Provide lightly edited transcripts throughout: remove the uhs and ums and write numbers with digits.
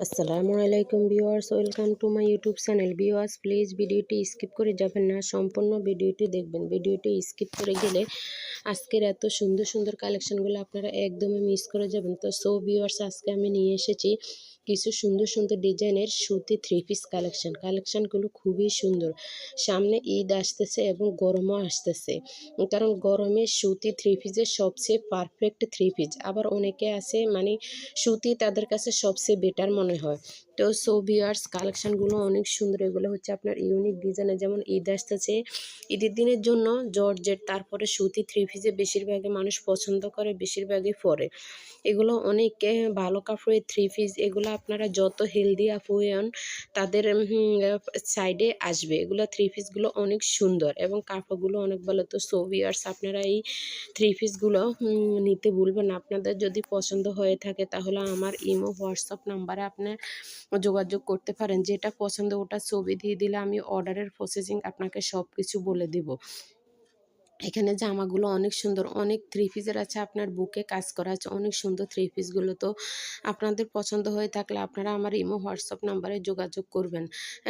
আসসালামু আলাইকুম viewers, welcome to my YouTube channel. Viewers please ভিডিওটি স্কিপ করে যাবেন না, সম্পূর্ণ ভিডিওটি দেখবেন। ভিডিওটি স্কিপ করে গেলে আজকের এত সুন্দর সুন্দর কালেকশনগুলো আপনারা একদমই মিস করে যাবেন। তো ভিউয়ার্স, আজকে আমি নিয়ে এসেছি কিছু সুন্দর সুন্দর ডিজাইনের সুতি থ্রি পিস কালেকশনগুলো খুবই সুন্দর। সামনে ঈদ আসতেছে এবং গরমও আসতেছে, কারণ গরমে সুতি থ্রি পিসের সবচেয়ে পারফেক্ট থ্রি পিস। আবার অনেকে আছে মানে সুতি তাদের কাছে সবচেয়ে বেটার মনে হয়। তো ভিউয়ার্স, কালেকশনগুলো অনেক সুন্দর। এগুলো হচ্ছে আপনার ইউনিক ডিজাইনের, যেমন ঈদ আসতেছে, ঈদের দিনের জন্য জর্জেট তারপরে সুতি থ্রি পিসে বেশিরভাগই মানুষ পছন্দ করে, বেশিরভাগই পরে। এগুলো অনেক ভালো কাপড়ের থ্রি পিস। এগুলো আপনারা যত হেলদি আপু হন তাদের সাইডে আসবে। এগুলো থ্রি পিসগুলো অনেক সুন্দর এবং কাপড়গুলো অনেক ভালো। তো ভিউয়ার্স, আপনারা এই থ্রি পিসগুলো নিতে ভুলবেন না। আপনাদের যদি পছন্দ হয়ে থাকে তাহলে আমার ইমো হোয়াটসঅ্যাপ নাম্বারে আপনার যোগাযোগ করতে পারেন। যেটা পছন্দ ওটা ছবি দিয়ে দিলে আমি অর্ডারের প্রসেসিং আপনাকে সব কিছু বলে দিব। এখানে জামাগুলো অনেক সুন্দর, অনেক থ্রি পিসের আছে, আপনার বুকে কাজ করা আছে, অনেক সুন্দর থ্রি পিসগুলো। তো আপনাদের পছন্দ হয়ে থাকলে আপনারা আমার ইমো হোয়াটসঅ্যাপ নাম্বারে যোগাযোগ করবেন।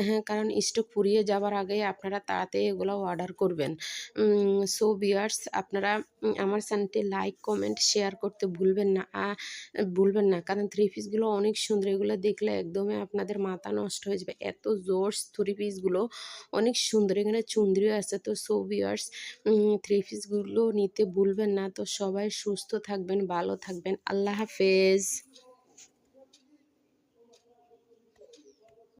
হ্যাঁ, কারণ স্টক ফুরিয়ে যাওয়ার আগে আপনারা তাড়াতাড়ি এগুলো অর্ডার করবেন। ভিউয়ার্স, আপনারা আমার চ্যানেলটি লাইক কমেন্ট শেয়ার করতে ভুলবেন না, কারণ থ্রি পিসগুলো অনেক সুন্দর। এগুলো দেখলে একদমই আপনাদের মাথা নষ্ট হয়ে যাবে, এত জোর্স থ্রি পিসগুলো অনেক সুন্দর। এখানে চুন্দ্রিও আছে। তো ভিউয়ার্স, থ্রি পিসগুলো নিতে ভুলবেন না। তো সবাই সুস্থ থাকবেন, ভালো থাকবেন। আল্লাহ হাফেজ।